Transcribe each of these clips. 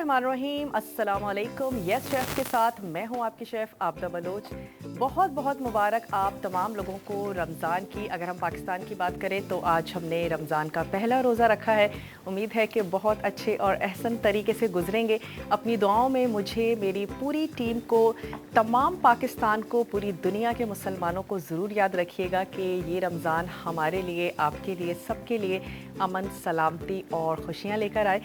बिस्मिल्लाहिर्रहमानिर्रहीम, अस्सलाम वालेकुम। यस शेफ़ के साथ मैं हूं आपकी शेफ़ आबदा बलोच। बहुत बहुत मुबारक आप तमाम लोगों को रमज़ान की। अगर हम पाकिस्तान की बात करें तो आज हमने रमज़ान का पहला रोज़ा रखा है। उम्मीद है कि बहुत अच्छे और अहसन तरीके से गुजरेंगे। अपनी दुआओं में मुझे, मेरी पूरी टीम को, तमाम पाकिस्तान को, पूरी दुनिया के मुसलमानों को ज़रूर याद रखिएगा कि ये रमज़ान हमारे लिए, आपके लिए, सबके लिए अमन, सलामती और खुशियाँ लेकर आए।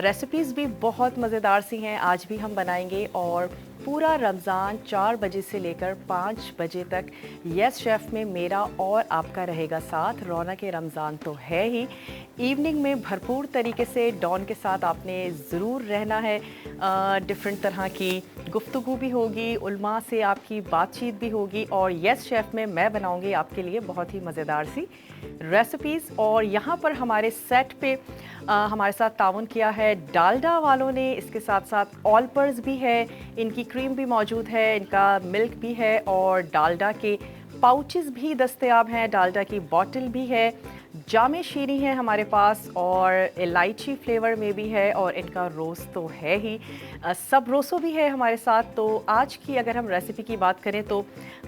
रेसिपीज़ भी बहुत मज़ेदार सी हैं, आज भी हम बनाएंगे। और पूरा रमज़ान 4 बजे से लेकर 5 बजे तक यस शेफ़ में मेरा और आपका रहेगा साथ। रौनक रमज़ान तो है ही। इवनिंग में भरपूर तरीके से डॉन के साथ आपने ज़रूर रहना है। डिफरेंट तरह की गुफ्तगू भी होगी, उल्मा से आपकी बातचीत भी होगी। और यस शेफ़ में मैं बनाऊंगी आपके लिए बहुत ही मज़ेदार सी रेसिपीज़। और यहाँ पर हमारे सेट पे हमारे साथ ताउन किया है डालडा वालों ने। इसके साथ साथ ऑलपर्स भी है, इनकी क्रीम भी मौजूद है, इनका मिल्क भी है और डालडा के पाउचेस भी दस्तयाब हैं, डालडा की बॉटल भी है, जामे शीरी है हमारे पास और इलायची फ्लेवर में भी है और इनका रोस्ट तो है ही। सब रोसो भी है हमारे साथ। तो आज की अगर हम रेसिपी की बात करें तो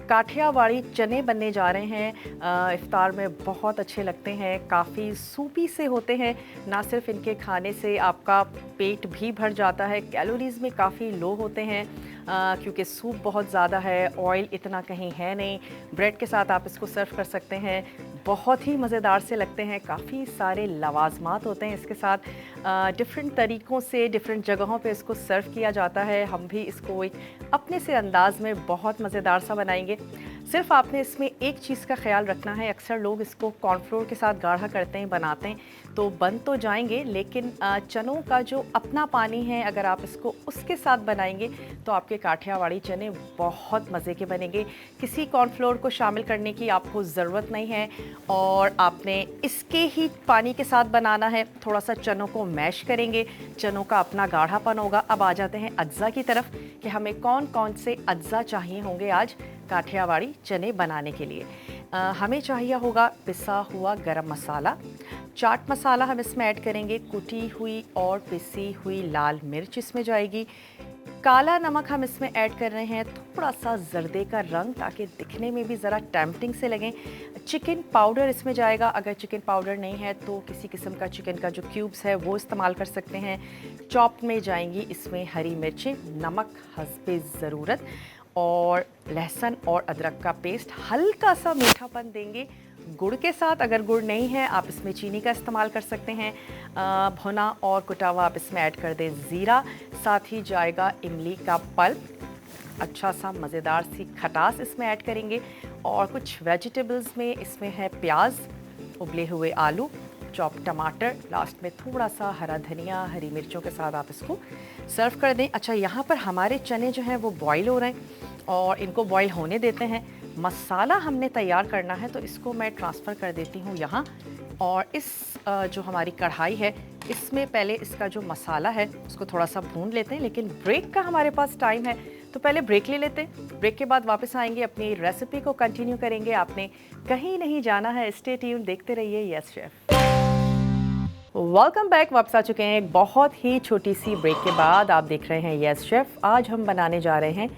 काठियावाड़ी चने बनने जा रहे हैं। इफ्तार में बहुत अच्छे लगते हैं, काफ़ी सूपी से होते हैं। ना सिर्फ इनके खाने से आपका पेट भी भर जाता है, कैलोरीज़ में काफ़ी लो होते हैं क्योंकि सूप बहुत ज़्यादा है, ऑयल इतना कहीं है नहीं। ब्रेड के साथ आप इसको सर्व कर सकते हैं, बहुत ही मज़ेदार से लगते हैं। काफ़ी सारे लवाजमात होते हैं इसके साथ। डिफरेंट तरीक़ों से डिफरेंट जगहों पे इसको सर्व किया जाता है। हम भी इसको एक अपने से अंदाज़ में बहुत मज़ेदार सा बनाएंगे। सिर्फ आपने इसमें एक चीज़ का ख्याल रखना है, अक्सर लोग इसको कॉर्नफ्लोर के साथ गाढ़ा करते हैं, बनाते हैं तो बन तो जाएंगे, लेकिन चनों का जो अपना पानी है अगर आप इसको उसके साथ बनाएंगे तो आपके काठियावाड़ी चने बहुत मज़े के बनेंगे। किसी कॉर्नफ्लोर को शामिल करने की आपको ज़रूरत नहीं है और आपने इसके ही पानी के साथ बनाना है। थोड़ा सा चनों को मैश करेंगे, चनों का अपना गाढ़ापन होगा। अब आ जाते हैं अज्जा की तरफ कि हमें कौन कौन से अज्जा चाहिए होंगे आज काठियावाड़ी चने बनाने के लिए। हमें चाहिए होगा पिसा हुआ गरम मसाला, चाट मसाला हम इसमें ऐड करेंगे, कुटी हुई और पिसी हुई लाल मिर्च इसमें जाएगी, काला नमक हम इसमें ऐड कर रहे हैं, थोड़ा सा जर्दे का रंग ताकि दिखने में भी ज़रा टेम्पटिंग से लगें। चिकन पाउडर इसमें जाएगा, अगर चिकन पाउडर नहीं है तो किसी किस्म का चिकन का जो क्यूब्स है वो इस्तेमाल कर सकते हैं। चॉप में जाएंगी इसमें हरी मिर्चें, नमक हस्बे ज़रूरत और लहसुन और अदरक का पेस्ट। हल्का सा मीठापन देंगे गुड़ के साथ, अगर गुड़ नहीं है आप इसमें चीनी का इस्तेमाल कर सकते हैं। भुना और कुटा हुआ आप इसमें ऐड कर दें ज़ीरा, साथ ही जाएगा इमली का पल्प, अच्छा सा मज़ेदार सी खटास इसमें ऐड करेंगे। और कुछ वेजिटेबल्स में इसमें है प्याज, उबले हुए आलू, चॉप टमाटर, लास्ट में थोड़ा सा हरा धनिया, हरी मिर्चों के साथ आप इसको सर्व कर दें। अच्छा, यहाँ पर हमारे चने जो हैं वो बॉईल हो रहे हैं और इनको बॉईल होने देते हैं। मसाला हमने तैयार करना है तो इसको मैं ट्रांसफ़र कर देती हूँ यहाँ। और इस जो हमारी कढ़ाई है इसमें पहले इसका जो मसाला है उसको थोड़ा सा भून लेते हैं, लेकिन ब्रेक का हमारे पास टाइम है तो पहले ब्रेक ले लेते हैं। ब्रेक के बाद वापस आएंगे, अपनी रेसिपी को कंटिन्यू करेंगे। आपने कहीं नहीं जाना है, स्टे ट्यून, देखते रहिए यस शेफ। वेलकम बैक, वापस आ चुके हैं एक बहुत ही छोटी सी ब्रेक के बाद। आप देख रहे हैं यस शेफ। आज हम बनाने जा रहे हैं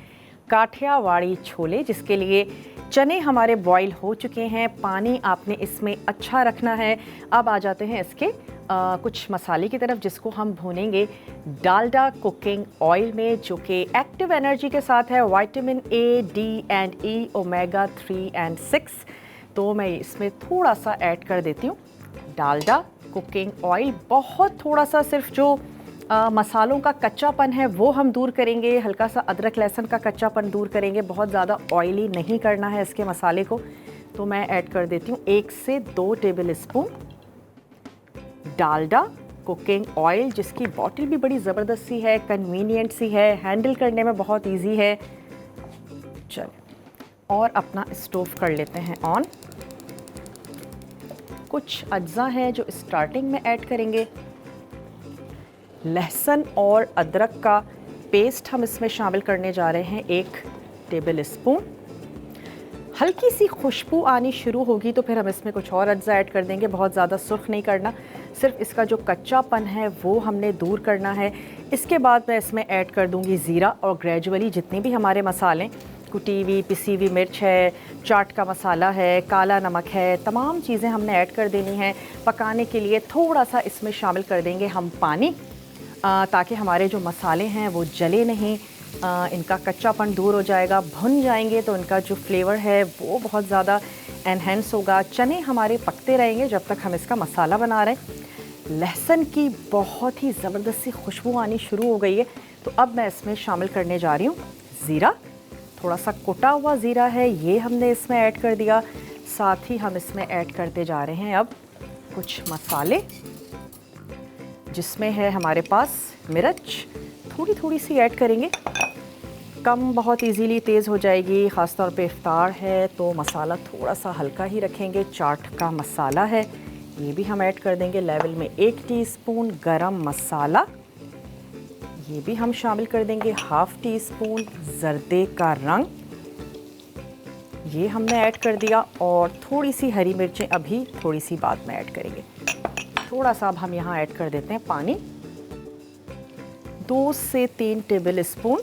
काठियावाड़ी छोले, जिसके लिए चने हमारे बॉईल हो चुके हैं। पानी आपने इसमें अच्छा रखना है। अब आ जाते हैं इसके कुछ मसाले की तरफ जिसको हम भूनेंगे डालडा कुकिंग ऑयल में, जो कि एक्टिव एनर्जी के साथ है, vitamin A, D and E, omega 3 and 6। तो मैं इसमें थोड़ा सा ऐड कर देती हूँ डालडा कुकिंग ऑयल। बहुत थोड़ा सा, सिर्फ जो मसालों का कच्चापन है वो हम दूर करेंगे, हल्का सा अदरक लहसुन का कच्चापन दूर करेंगे। बहुत ज़्यादा ऑयली नहीं करना है इसके मसाले को। तो मैं ऐड कर देती हूँ 1 से 2 table spoon Dalda cooking oil, जिसकी बॉटल भी बड़ी ज़बरदस्त सी है, कन्वीनियंट सी है, हैंडल करने में बहुत ईजी है। चल, और अपना स्टोव कर लेते हैं ऑन। कुछ अज्जा हैं जो स्टार्टिंग में ऐड करेंगे। लहसुन और अदरक का पेस्ट हम इसमें शामिल करने जा रहे हैं 1 टेबल स्पून। हल्की सी खुशबू आनी शुरू होगी तो फिर हम इसमें कुछ और अज्जा ऐड कर देंगे। बहुत ज़्यादा सुर्ख नहीं करना, सिर्फ इसका जो कच्चापन है वो हमने दूर करना है। इसके बाद मैं इसमें ऐड कर दूंगी ज़ीरा और ग्रेजुअली जितने भी हमारे मसाले, कुटी हुई पिसी हुई मिर्च है, चाट का मसाला है, काला नमक है, तमाम चीज़ें हमने ऐड कर देनी हैं। पकाने के लिए थोड़ा सा इसमें शामिल कर देंगे हम पानी, ताकि हमारे जो मसाले हैं वो जले नहीं, इनका कच्चापन दूर हो जाएगा। भुन जाएंगे तो इनका जो फ्लेवर है वो बहुत ज़्यादा एनहेंस होगा। चने हमारे पकते रहेंगे जब तक हम इसका मसाला बना रहे हैं। लहसुन की बहुत ही ज़बरदस्त सी खुशबू आनी शुरू हो गई है, तो अब मैं इसमें शामिल करने जा रही हूँ ज़ीरा। थोड़ा सा कुटा हुआ ज़ीरा है, ये हमने इसमें ऐड कर दिया। साथ ही हम इसमें ऐड करते जा रहे हैं अब कुछ मसाले, जिसमें है हमारे पास मिर्च थोड़ी थोड़ी सी ऐड करेंगे, कम बहुत इजीली तेज़ हो जाएगी। ख़ास तौर पे इफ्तार है तो मसाला थोड़ा सा हल्का ही रखेंगे। चाट का मसाला है, ये भी हम ऐड कर देंगे लेवल में। 1 टीस्पून गरम मसाला, ये भी हम शामिल कर देंगे। 1/2 टीस्पून जर्दे का रंग, ये हमने ऐड कर दिया। और थोड़ी सी हरी मिर्चें अभी थोड़ी सी बाद में ऐड करेंगे। थोड़ा सा अब हम यहाँ ऐड कर देते हैं पानी, 2 से 3 टेबल स्पून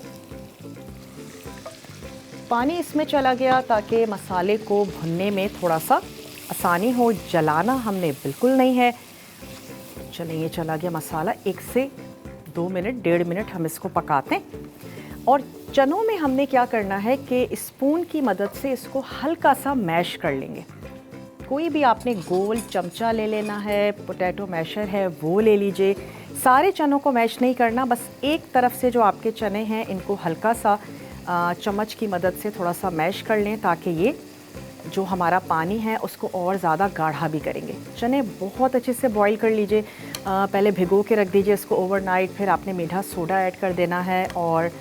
पानी इसमें चला गया, ताकि मसाले को भुनने में थोड़ा सा आसानी हो। जलाना हमने बिल्कुल नहीं है। चलिए, ये चला गया मसाला। 1 से 2 मिनट, 1.5 मिनट हम इसको पकाते हैं। और चनों में हमने क्या करना है कि स्पून की मदद से इसको हल्का सा मैश कर लेंगे। कोई भी आपने गोल चमचा ले लेना है, पोटैटो मैशर है वो ले लीजिए। सारे चनों को मैश नहीं करना, बस एक तरफ से जो आपके चने हैं इनको हल्का सा चम्मच की मदद से थोड़ा सा मैश कर लें, ताकि ये जो हमारा पानी है उसको और ज़्यादा गाढ़ा भी करेंगे। चने बहुत अच्छे से बॉईल कर लीजिए, पहले भिगो के रख दीजिए इसको ओवरनाइट। फिर आपने मीठा सोडा ऐड कर देना है और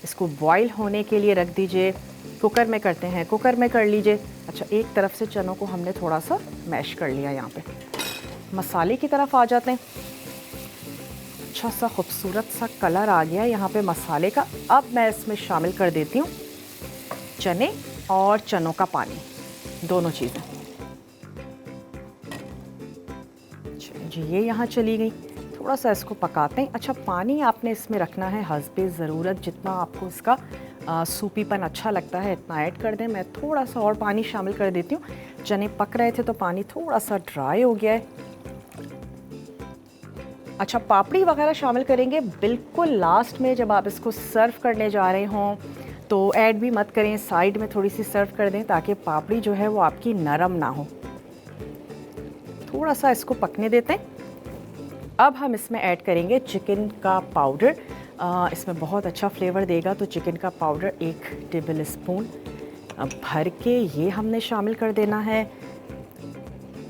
इसको बॉईल होने के लिए रख दीजिए। कुकर में करते हैं, कुकर में कर लीजिए। अच्छा, एक तरफ से चनों को हमने थोड़ा सा मैश कर लिया। यहाँ पे मसाले की तरफ आ जाते हैं। अच्छा सा खूबसूरत सा कलर आ गया यहाँ पे मसाले का। अब मैं इसमें शामिल कर देती हूँ चने और चनों का पानी, दोनों चीज़ें। जी, ये यहाँ चली गई। थोड़ा सा इसको पकाते हैं। अच्छा, पानी आपने इसमें रखना है हस्बे ज़रूरत, जितना आपको इसका सूपीपन अच्छा लगता है इतना ऐड कर दें। मैं थोड़ा सा और पानी शामिल कर देती हूँ। चने पक रहे थे तो पानी थोड़ा सा ड्राई हो गया है। अच्छा, पापड़ी वगैरह शामिल करेंगे बिल्कुल लास्ट में, जब आप इसको सर्व करने जा रहे हों तो ऐड भी मत करें, साइड में थोड़ी सी सर्व कर दें, ताकि पापड़ी जो है वो आपकी नरम ना हो। थोड़ा सा इसको पकने देते हैं। अब हम इसमें ऐड करेंगे चिकन का पाउडर। इसमें बहुत अच्छा फ्लेवर देगा, तो चिकन का पाउडर 1 टेबल स्पून भर के ये हमने शामिल कर देना है।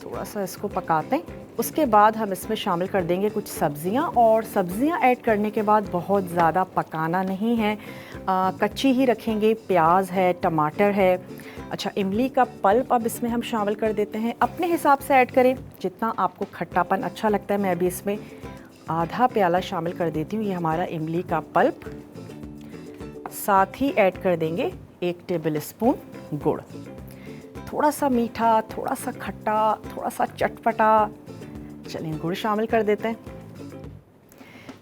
थोड़ा सा इसको पकाते हैं। उसके बाद हम इसमें शामिल कर देंगे कुछ सब्ज़ियाँ, और सब्ज़ियाँ ऐड करने के बाद बहुत ज़्यादा पकाना नहीं है, कच्ची ही रखेंगे। प्याज है, टमाटर है। अच्छा, इमली का पल्प अब इसमें हम शामिल कर देते हैं। अपने हिसाब से ऐड करें, जितना आपको खट्टापन अच्छा लगता है। मैं अभी इसमें आधा प्याला शामिल कर देती हूँ, ये हमारा इमली का पल्प। साथ ही ऐड कर देंगे 1 टेबल स्पून गुड़। थोड़ा सा मीठा, थोड़ा सा खट्टा, थोड़ा सा चटपटा। चलिए, गुड़ शामिल कर देते हैं।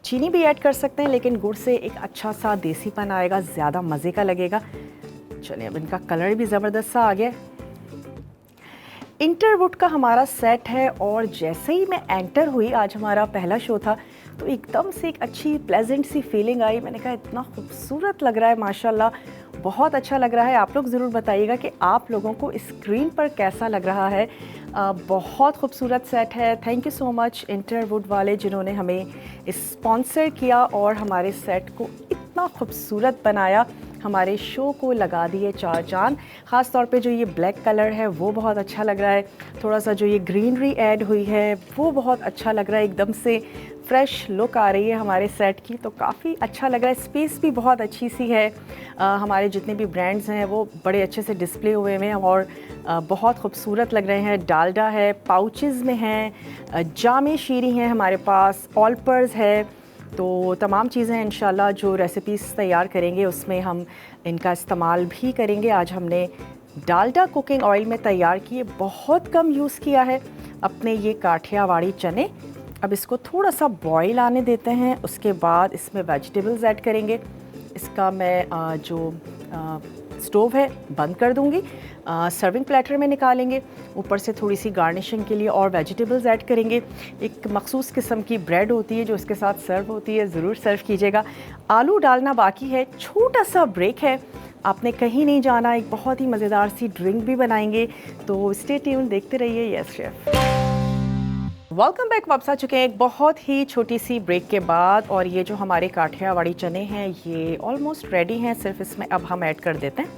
चीनी भी ऐड कर सकते हैं, लेकिन गुड़ से एक अच्छा सा देसीपन आएगा, ज़्यादा मज़े का लगेगा। चलिए, अब इनका कलर भी ज़बरदस्त सा आ गया। इंटरवुड का हमारा सेट है, और जैसे ही मैं एंटर हुई, आज हमारा पहला शो था, तो एकदम से एक अच्छी प्लेजेंट सी फीलिंग आई। मैंने कहा इतना खूबसूरत लग रहा है, माशाल्लाह, बहुत अच्छा लग रहा है। आप लोग ज़रूर बताइएगा कि आप लोगों को स्क्रीन पर कैसा लग रहा है। बहुत खूबसूरत सेट है। थैंक यू सो मच इंटरवुड वाले, जिन्होंने हमें स्पॉन्सर किया और हमारे सेट को इतना खूबसूरत बनाया, हमारे शो को लगा दिए 4 चांद। ख़ास तौर पे जो ये ब्लैक कलर है वो बहुत अच्छा लग रहा है। थोड़ा सा जो ये ग्रीनरी ऐड हुई है वो बहुत अच्छा लग रहा है। एकदम से फ्रेश लुक आ रही है हमारे सेट की, तो काफ़ी अच्छा लग रहा है। स्पेस भी बहुत अच्छी सी है। हमारे जितने भी ब्रांड्स हैं वो बड़े अच्छे से डिस्प्ले हुए हैं और बहुत खूबसूरत लग रहे हैं। डालडा है, पाउचेज़ में हैं, जामे शीरी हैं हमारे पास, ऑलपर्स है। तो तमाम चीज़ें इंशाल्लाह जो रेसिपीज़ तैयार करेंगे उसमें हम इनका इस्तेमाल भी करेंगे। आज हमने डालडा कुकिंग ऑयल में तैयार किए, बहुत कम यूज़ किया है। अपने ये काठियावाड़ी चने अब इसको थोड़ा सा बॉईल आने देते हैं, उसके बाद इसमें वेजिटेबल्स ऐड करेंगे। इसका मैं जो स्टोव है बंद कर दूंगी। सर्विंग प्लेटर में निकालेंगे, ऊपर से थोड़ी सी गार्निशिंग के लिए और वेजिटेबल्स ऐड करेंगे। एक मखसूस किस्म की ब्रेड होती है जो इसके साथ सर्व होती है, ज़रूर सर्व कीजिएगा। आलू डालना बाकी है, छोटा सा ब्रेक है, आपने कहीं नहीं जाना। एक बहुत ही मज़ेदार सी ड्रिंक भी बनाएंगे, तो स्टे ट्यून, देखते रहिए यस शेफ। वेलकम बैक, वापस आ चुके हैं एक बहुत ही छोटी सी ब्रेक के बाद। और ये जो हमारे काठियावाड़ी चने हैं ये ऑलमोस्ट रेडी हैं। सिर्फ इसमें अब हम ऐड कर देते हैं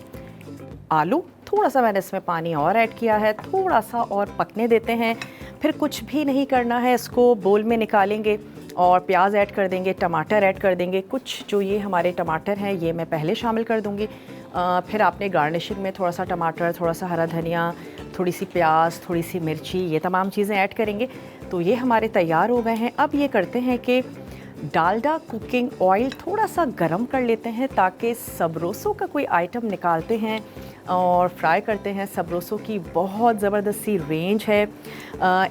आलू। थोड़ा सा मैंने इसमें पानी और ऐड किया है, थोड़ा सा और पकने देते हैं। फिर कुछ भी नहीं करना है, इसको बोल में निकालेंगे और प्याज ऐड कर देंगे, टमाटर ऐड कर देंगे। कुछ जो ये हमारे टमाटर हैं ये मैं पहले शामिल कर दूंगी। फिर आपने गार्निशिंग में थोड़ा सा टमाटर, थोड़ा सा हरा धनिया, थोड़ी सी प्याज, थोड़ी सी मिर्ची, ये तमाम चीज़ें ऐड करेंगे। तो ये हमारे तैयार हो गए हैं। अब ये करते हैं कि डालडा कुकिंग ऑयल थोड़ा सा गरम कर लेते हैं, ताकि सबरोसो का कोई आइटम निकालते हैं और फ्राई करते हैं। सबरोसो की बहुत ज़बरदस्त सी रेंज है,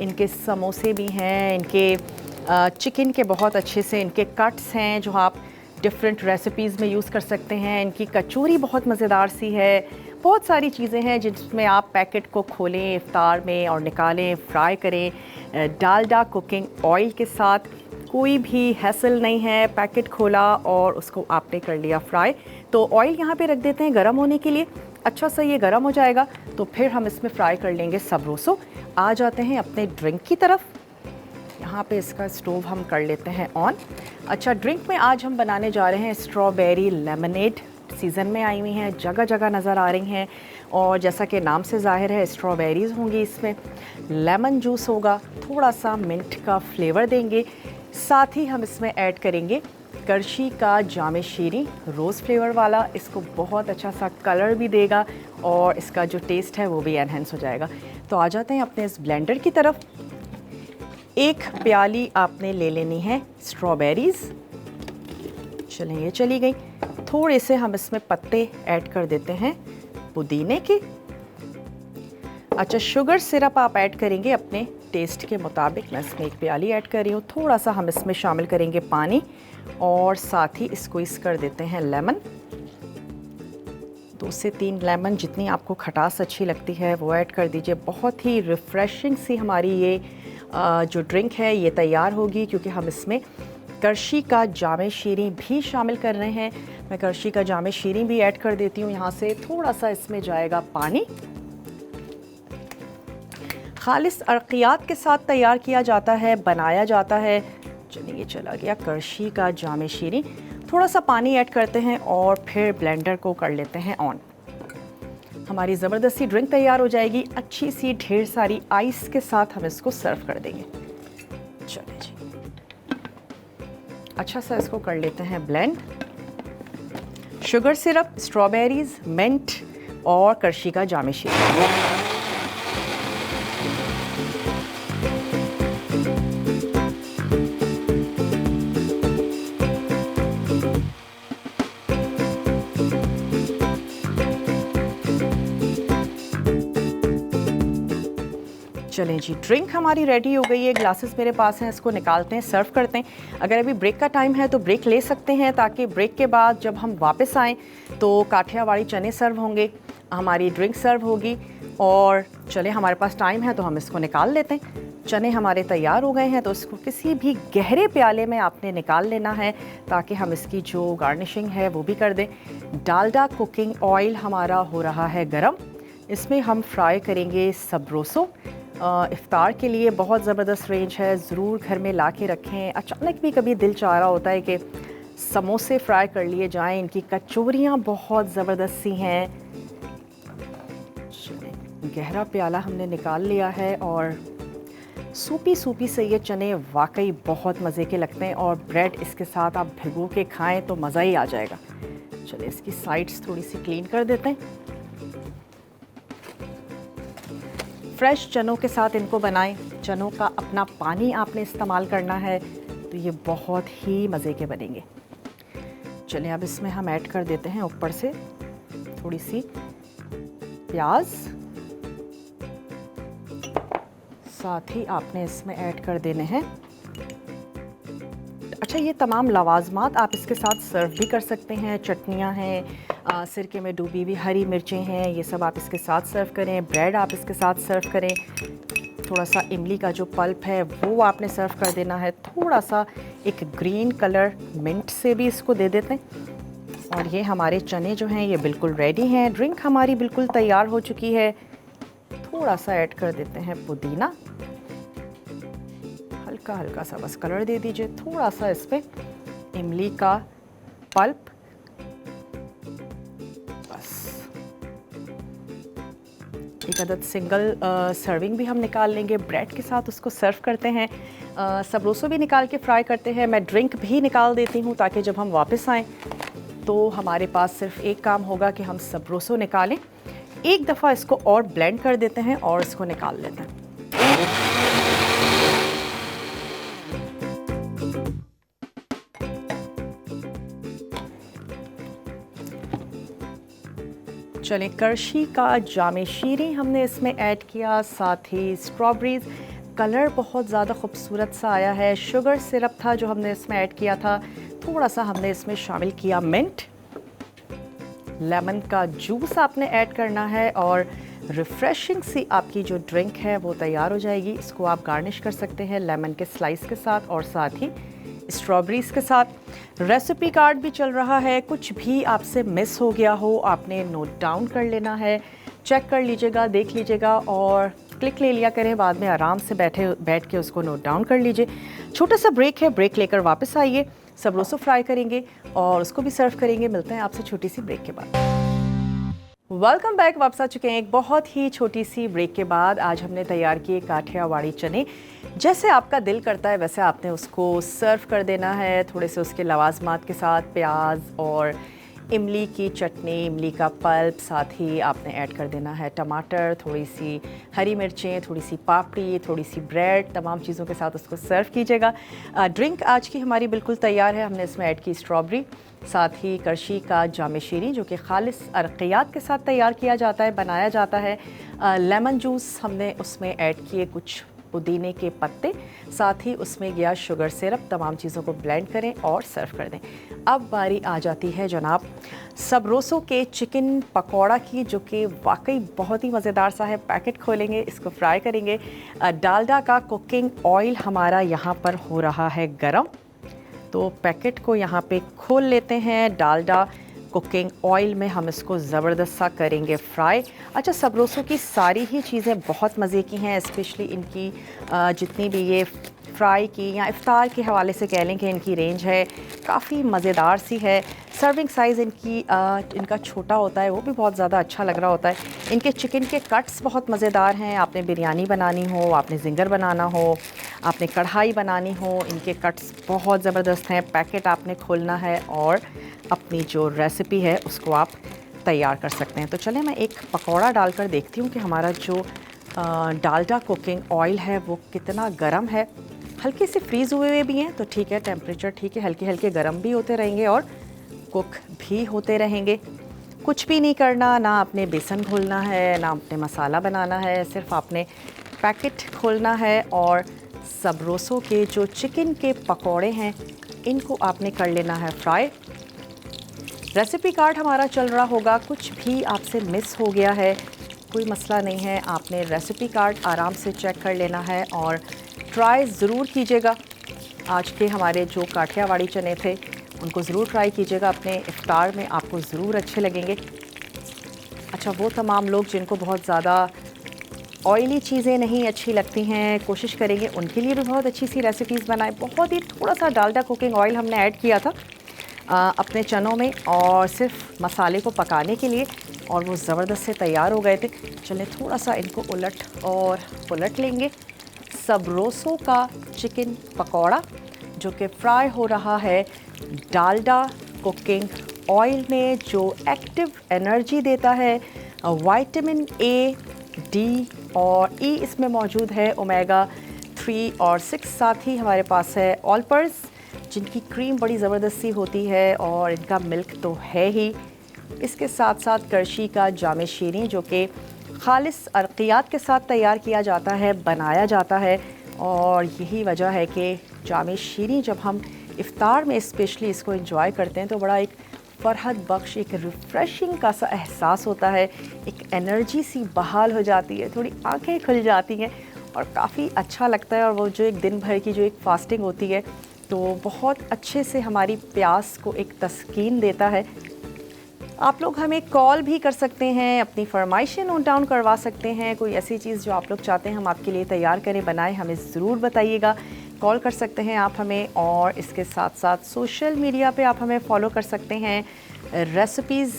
इनके समोसे भी हैं, इनके चिकन के बहुत अच्छे से इनके कट्स हैं जो आप डिफरेंट रेसिपीज़ में यूज़ कर सकते हैं। इनकी कचौरी बहुत मज़ेदार सी है। बहुत सारी चीज़ें हैं जिसमें आप पैकेट को खोलें इफ्तार में और निकालें, फ्राई करें डालडा कुकिंग ऑयल के साथ। कोई भी हैसल नहीं है, पैकेट खोला और उसको आपने कर लिया फ्राई। तो ऑयल यहाँ पे रख देते हैं गरम होने के लिए। अच्छा सा ये गरम हो जाएगा तो फिर हम इसमें फ्राई कर लेंगे सबरोसो। आ जाते हैं अपने ड्रिंक की तरफ। यहाँ पे इसका स्टोव हम कर लेते हैं ऑन। अच्छा, ड्रिंक में आज हम बनाने जा रहे हैं स्ट्रॉबेरी लेमनेड। सीज़न में आई हुई हैं, जगह जगह नज़र आ रही हैं और जैसा कि नाम से ज़ाहिर है स्ट्रॉबेरीज़ होंगी इसमें, लेमन जूस होगा, थोड़ा सा मिंट का फ्लेवर देंगे। साथ ही हम इसमें ऐड करेंगे करशी का जामे शीरी, रोज़ फ्लेवर वाला। इसको बहुत अच्छा सा कलर भी देगा और इसका जो टेस्ट है वो भी एनहेंस हो जाएगा। तो आ जाते हैं अपने इस ब्लेंडर की तरफ। एक प्याली आपने ले लेनी है स्ट्रॉबेरीज़। चलें, ये चली गई। थोड़े से हम इसमें पत्ते ऐड कर देते हैं पुदीने के। अच्छा, शुगर सिरप आप ऐड करेंगे अपने टेस्ट के मुताबिक। मैं इसमें एक प्याली ऐड कर रही हूँ। थोड़ा सा हम इसमें शामिल करेंगे पानी और साथ ही स्क्वीज़ कर देते हैं लेमन। 2 से 3 लेमन, जितनी आपको खटास अच्छी लगती है वो ऐड कर दीजिए। बहुत ही रिफ़्रेशिंग सी हमारी ये जो ड्रिंक है ये तैयार होगी, क्योंकि हम इसमें करशी का जामे शीरी भी शामिल कर रहे हैं। मैं करशी का जामे शीरी भी ऐड कर देती हूँ यहाँ से। थोड़ा सा इसमें जाएगा पानी। खालिस अर्कियात के साथ तैयार किया जाता है, बनाया जाता है। चलिए, चला गया करशी का जामे शीरी। थोड़ा सा पानी ऐड करते हैं और फिर ब्लेंडर को कर लेते हैं ऑन। हमारी ज़बरदस्त सी ड्रिंक तैयार हो जाएगी, अच्छी सी ढेर सारी आइस के साथ हम इसको सर्व कर देंगे। चलिए जी, अच्छा सा इसको कर लेते हैं blend. Sugar syrup, strawberries, mint और करशी का जामे शीरी। चलें जी, ड्रिंक हमारी रेडी हो गई है। ग्लासेस मेरे पास हैं, इसको निकालते हैं, सर्व करते हैं। अगर अभी ब्रेक का टाइम है तो ब्रेक ले सकते हैं, ताकि ब्रेक के बाद जब हम वापस आएँ तो काठियावाड़ी चने सर्व होंगे, हमारी ड्रिंक सर्व होगी। और चले, हमारे पास टाइम है तो हम इसको निकाल लेते हैं। चने हमारे तैयार हो गए हैं, तो इसको किसी भी गहरे प्याले में आपने निकाल लेना है, ताकि हम इसकी जो गार्निशिंग है वो भी कर दें। डालडा कुकिंग ऑयल हमारा हो रहा है गरम। इसमें हम फ्राई करेंगे सबरोसो। इफ्तार के लिए बहुत ज़बरदस्त रेंज है, ज़रूर घर में ला के रखें। अचानक भी कभी दिल चाह रहा होता है कि समोसे फ्राई कर लिए जाएं। इनकी कचौरियाँ बहुत ज़बरदस्त सी हैं। गहरा प्याला हमने निकाल लिया है और सूपी सूपी से ये चने वाकई बहुत मज़े के लगते हैं, और ब्रेड इसके साथ आप भिगो के खाएं तो मज़ा ही आ जाएगा। चलिए, इसकी साइड्स थोड़ी सी क्लीन कर देते हैं। फ्रेश चनों के साथ इनको बनाएं। चनों का अपना पानी आपने इस्तेमाल करना है, तो ये बहुत ही मज़े के बनेंगे। चलिए, अब इसमें हम ऐड कर देते हैं ऊपर से थोड़ी सी प्याज। साथ ही आपने इसमें ऐड कर देने हैं अच्छा, ये तमाम लवाज़मात आप इसके साथ सर्व भी कर सकते हैं। चटनियाँ हैं, सिरके में डूबी हुई हरी मिर्चें हैं, ये सब आप इसके साथ सर्व करें। ब्रेड आप इसके साथ सर्व करें। थोड़ा सा इमली का जो पल्प है वो आपने सर्व कर देना है। थोड़ा सा एक ग्रीन कलर मिंट से भी इसको दे देते हैं। और ये हमारे चने जो हैं ये बिल्कुल रेडी हैं। ड्रिंक हमारी बिल्कुल तैयार हो चुकी है। थोड़ा सा ऐड कर देते हैं पुदीना, हल्का हल्का सा बस कलर दे दीजिए। थोड़ा सा इस पे इमली का पल्प, बस एक अदद सिंगल सर्विंग भी हम निकाल लेंगे। ब्रेड के साथ उसको सर्व करते हैं। सबरोसो भी निकाल के फ्राई करते हैं। मैं ड्रिंक भी निकाल देती हूँ ताकि जब हम वापस आएँ तो हमारे पास सिर्फ एक काम होगा कि हम सबरोसो निकालें। एक दफ़ा इसको और ब्लेंड कर देते हैं और इसको निकाल लेते हैं। चलें, करशी का जामे शीरी हमने इसमें ऐड किया, साथ ही स्ट्रॉबेरीज़। कलर बहुत ज़्यादा खूबसूरत सा आया है। शुगर सिरप था जो हमने इसमें ऐड किया था। थोड़ा सा हमने इसमें शामिल किया मिंट। लेमन का जूस आपने ऐड करना है और रिफ़्रेशिंग सी आपकी जो ड्रिंक है वो तैयार हो जाएगी। इसको आप गार्निश कर सकते हैं लेमन के स्लाइस के साथ और साथ ही स्ट्रॉबेरीज़ के साथ। रेसिपी कार्ड भी चल रहा है। कुछ भी आपसे मिस हो गया हो आपने नोट डाउन कर लेना है। चेक कर लीजिएगा, देख लीजिएगा और क्लिक ले लिया करें। बाद में आराम से बैठ के उसको नोट डाउन कर लीजिए। छोटा सा ब्रेक है, ब्रेक लेकर वापस आइए। सबरोसो फ्राई करेंगे और उसको भी सर्व करेंगे। मिलते हैं आपसे छोटी सी ब्रेक के बाद। वेलकम बैक, वापस आ चुके हैं एक बहुत ही छोटी सी ब्रेक के बाद। आज हमने तैयार किए काठियावाड़ी चने। जैसे आपका दिल करता है वैसे आपने उसको सर्व कर देना है। थोड़े से उसके लवाजमात के साथ प्याज और इमली की चटनी, इमली का पल्प, साथ ही आपने ऐड कर देना है टमाटर, थोड़ी सी हरी मिर्चें, थोड़ी सी पापड़ी, थोड़ी सी ब्रेड। तमाम चीज़ों के साथ उसको सर्व कीजिएगा। ड्रिंक आज की हमारी बिल्कुल तैयार है। हमने इसमें ऐड की स्ट्रॉबेरी, साथ ही करशी का जामे शीरी जो कि खालिस अरक़ियात के साथ तैयार किया जाता है, बनाया जाता है। लेमन जूस हमने उसमें ऐड किए, कुछ पुदीने के पत्ते, साथ ही उसमें गया शुगर सिरप। तमाम चीज़ों को ब्लेंड करें और सर्व कर दें। अब बारी आ जाती है जनाब सबरोसो के चिकन पकौड़ा की, जो कि वाकई बहुत ही मज़ेदार सा है। पैकेट खोलेंगे, इसको फ्राई करेंगे। डालडा का कुकिंग ऑयल हमारा यहाँ पर हो रहा है गरम, तो पैकेट को यहाँ पे खोल लेते हैं। डालडा कुकिंग ऑयल में हम इसको ज़बरदस्त सा करेंगे फ्राई। अच्छा, सबरोसो की सारी ही चीज़ें बहुत मज़े की हैं, स्पेशली इनकी जितनी भी ये फ्राई की या इफ्तार के हवाले से कह लें कि इनकी रेंज है काफ़ी मज़ेदार सी है। सर्विंग साइज़ इनका छोटा होता है, वो भी बहुत ज़्यादा अच्छा लग रहा होता है। इनके चिकन के कट्स बहुत मज़ेदार हैं। आपने बिरयानी बनानी हो, आपने जिंगर बनाना हो, आपने कढ़ाई बनानी हो, इनके कट्स बहुत ज़बरदस्त हैं। पैकेट आपने खोलना है और अपनी जो रेसिपी है उसको आप तैयार कर सकते हैं। तो चलें, मैं एक पकौड़ा डालकर देखती हूँ कि हमारा जो डालडा कुकिंग ऑयल है वो कितना गर्म है। हल्के से फ्रीज़ हुए भी हैं तो ठीक है, टेम्परेचर ठीक है। हल्के हल्के गर्म भी होते रहेंगे और कुक भी होते रहेंगे। कुछ भी नहीं करना, ना आपने बेसन घोलना है, ना आपने मसाला बनाना है। सिर्फ आपने पैकेट खोलना है और सबरोसो के जो चिकन के पकौड़े हैं इनको आपने कर लेना है फ्राई। रेसिपी कार्ड हमारा चल रहा होगा। कुछ भी आपसे मिस हो गया है कोई मसला नहीं है, आपने रेसिपी कार्ड आराम से चेक कर लेना है और ट्राई ज़रूर कीजिएगा। आज के हमारे जो काठियावाड़ी चने थे उनको ज़रूर ट्राई कीजिएगा अपने इफ्तार में, आपको ज़रूर अच्छे लगेंगे। अच्छा, वो तमाम लोग जिनको बहुत ज़्यादा ऑयली चीज़ें नहीं अच्छी लगती हैं, कोशिश करेंगे उनके लिए भी बहुत अच्छी सी रेसिपीज़ बनाएं। बहुत ही थोड़ा सा डालडा कुकिंग ऑयल हमने ऐड किया था अपने चनों में और सिर्फ मसाले को पकाने के लिए, और वो ज़बरदस्त से तैयार हो गए थे। चलें, थोड़ा सा इनको उलट और पुलट लेंगे। सबरोसो का चिकन पकौड़ा जो कि फ्राई हो रहा है डालडा कुकिंग ऑयल में, जो एक्टिव एनर्जी देता है। विटामिन ए, डी और ई इसमें मौजूद है, ओमेगा 3 और 6। साथ ही हमारे पास है ऑलपर्स जिनकी क्रीम बड़ी ज़बरदस्त सी होती है और इनका मिल्क तो है ही। इसके साथ साथ करशी का जामे शीरी जो कि खालिस अरक़ियात के साथ तैयार किया जाता है, बनाया जाता है। और यही वजह है कि जामे शीरी जब हम इफ़्तार में स्पेशली इसको एंजॉय करते हैं तो बड़ा एक फ़रहत बख्श, एक रिफ़्रेशिंग का सा एहसास होता है, एक एनर्जी सी बहाल हो जाती है, थोड़ी आंखें खुल जाती हैं और काफ़ी अच्छा लगता है। और वो जो एक दिन भर की जो एक फ़ास्टिंग होती है तो बहुत अच्छे से हमारी प्यास को एक तस्कीन देता है। आप लोग हमें कॉल भी कर सकते हैं, अपनी फरमाइशें नोट डाउन करवा सकते हैं। कोई ऐसी चीज़ जो आप लोग चाहते हैं हम आपके लिए तैयार करें, बनाएं, हमें ज़रूर बताइएगा। कॉल कर सकते हैं आप हमें, और इसके साथ साथ सोशल मीडिया पे आप हमें फॉलो कर सकते हैं। रेसिपीज़,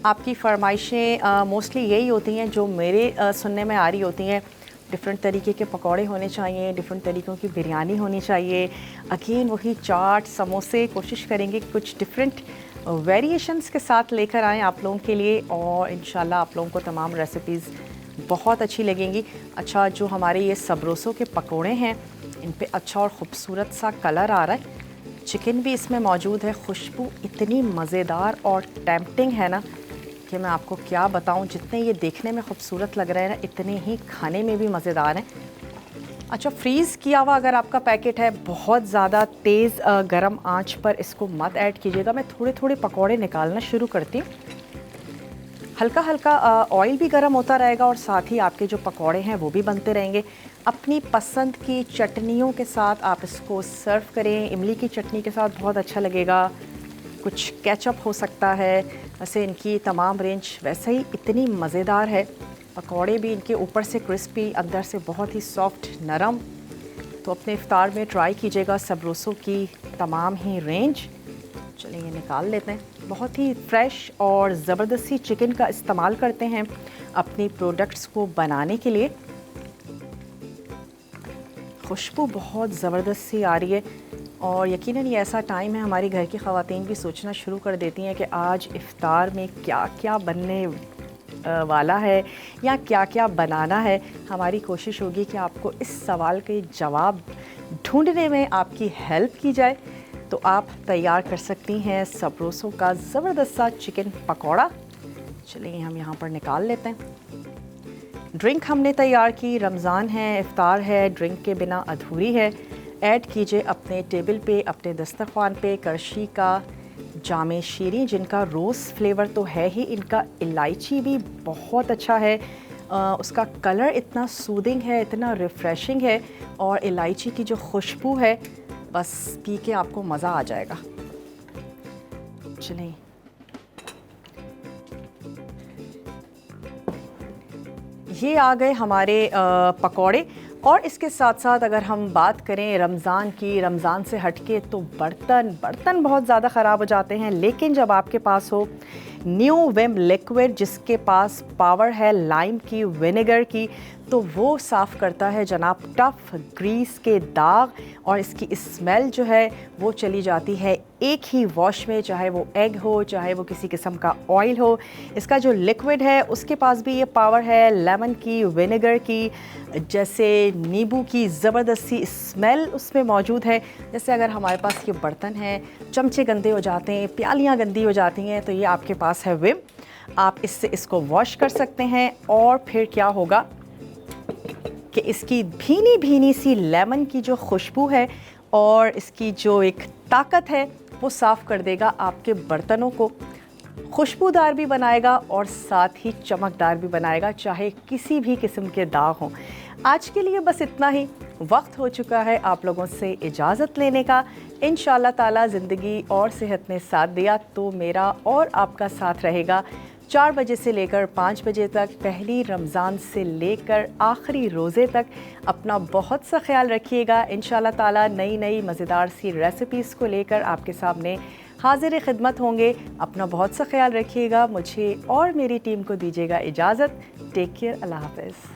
आपकी फरमाइशें मोस्टली यही होती हैं जो मेरे सुनने में आ रही होती हैं। डिफरेंट तरीके के पकौड़े होने चाहिए, डिफरेंट तरीक़ों की बिरयानी होनी चाहिए, अगेन वही चाट, समोसे, कोशिश करेंगे कुछ डिफरेंट वेरिएशंस के साथ लेकर आएँ आप लोगों के लिए, और इंशाल्लाह आप लोगों को तमाम रेसिपीज़ बहुत अच्छी लगेंगी। अच्छा, जो हमारे ये सबरोसो के पकोड़े हैं इन पे अच्छा और ख़ूबसूरत सा कलर आ रहा है, चिकन भी इसमें मौजूद है, खुशबू इतनी मज़ेदार और टेम्पटिंग है ना कि मैं आपको क्या बताऊं। जितने ये देखने में खूबसूरत लग रहे हैं ना, इतने ही खाने में भी मज़ेदार हैं। अच्छा, फ्रीज़ किया हुआ अगर आपका पैकेट है, बहुत ज़्यादा तेज़ गरम आंच पर इसको मत ऐड कीजिएगा। मैं थोड़े थोड़े पकौड़े निकालना शुरू करती हूँ। हल्का हल्का ऑयल भी गर्म होता रहेगा और साथ ही आपके जो पकौड़े हैं वो भी बनते रहेंगे। अपनी पसंद की चटनियों के साथ आप इसको सर्व करें। इमली की चटनी के साथ बहुत अच्छा लगेगा, कुछ केचप हो सकता है। वैसे इनकी तमाम रेंज वैसे ही इतनी मज़ेदार है। पकौड़े भी इनके ऊपर से क्रिस्पी, अंदर से बहुत ही सॉफ्ट नरम। तो अपने इफ्तार में ट्राई कीजिएगा सबरोसो की तमाम ही रेंज। चलिए ये निकाल लेते हैं। बहुत ही फ्रेश और ज़बरदस्ती चिकन का इस्तेमाल करते हैं अपनी प्रोडक्ट्स को बनाने के लिए। खुशबू बहुत ज़बरदस्त सी आ रही है, और यकीनन ये ऐसा टाइम है हमारी घर की ख़वातीन भी सोचना शुरू कर देती हैं कि आज इफ़्तार में क्या क्या बनने वाला है या क्या क्या बनाना है। हमारी कोशिश होगी कि आपको इस सवाल के जवाब ढूंढने में आपकी हेल्प की जाए। तो आप तैयार कर सकती हैं सबरोसो का ज़बरदस्त सा चिकन पकौड़ा। चलिए हम यहाँ पर निकाल लेते हैं। ड्रिंक हमने तैयार की, रमज़ान है, इफ़्तार है, ड्रिंक के बिना अधूरी है। ऐड कीजिए अपने टेबल पे, अपने दस्तरखान पे करशी का जामे शीरी, जिनका रोज़ फ्लेवर तो है ही, इनका इलायची भी बहुत अच्छा है। उसका कलर इतना सूदिंग है, इतना रिफ़्रेशिंग है, और इलायची की जो खुशबू है बस पी के आपको मज़ा आ जाएगा। चलिए ये आ गए हमारे पकौड़े। और इसके साथ साथ अगर हम बात करें रमज़ान की, रमज़ान से हटके तो बर्तन बहुत ज़्यादा ख़राब हो जाते हैं। लेकिन जब आपके पास हो न्यू विम लिक्विड, जिसके पास पावर है लाइम की, विनेगर की, तो वो साफ़ करता है जनाब टफ ग्रीस के दाग, और इसकी स्मेल जो है वो चली जाती है एक ही वॉश में, चाहे वो एग हो, चाहे वो किसी किस्म का ऑयल हो। इसका जो लिक्विड है उसके पास भी ये पावर है लेमन की, विनेगर की, जैसे नींबू की ज़बरदस्ती स्मेल उसमें मौजूद है। जैसे अगर हमारे पास ये बर्तन हैं, चमचे गंदे हो जाते हैं, प्यालियाँ गंदी हो जाती हैं, तो ये आपके पास है विम। आप इससे इसको वॉश कर सकते हैं, और फिर क्या होगा कि इसकी भीनी भीनी सी लेमन की जो खुशबू है और इसकी जो एक ताकत है वो साफ़ कर देगा आपके बर्तनों को, खुशबूदार भी बनाएगा और साथ ही चमकदार भी बनाएगा, चाहे किसी भी किस्म के दाग हों। आज के लिए बस इतना ही। वक्त हो चुका है आप लोगों से इजाज़त लेने का। इंशाअल्लाह ताला ज़िंदगी और सेहत ने साथ दिया तो मेरा और आपका साथ रहेगा 4 बजे से लेकर 5 बजे तक, पहली रमज़ान से लेकर आखिरी रोज़े तक। अपना बहुत सा ख्याल रखिएगा। इंशाअल्लाह ताला नई नई मज़ेदार सी रेसिपीज़ को लेकर आपके सामने हाज़िर खिदमत होंगे। अपना बहुत सा ख्याल रखिएगा। मुझे और मेरी टीम को दीजिएगा इजाज़त। Take care. अल्लाह हाफ़िज़।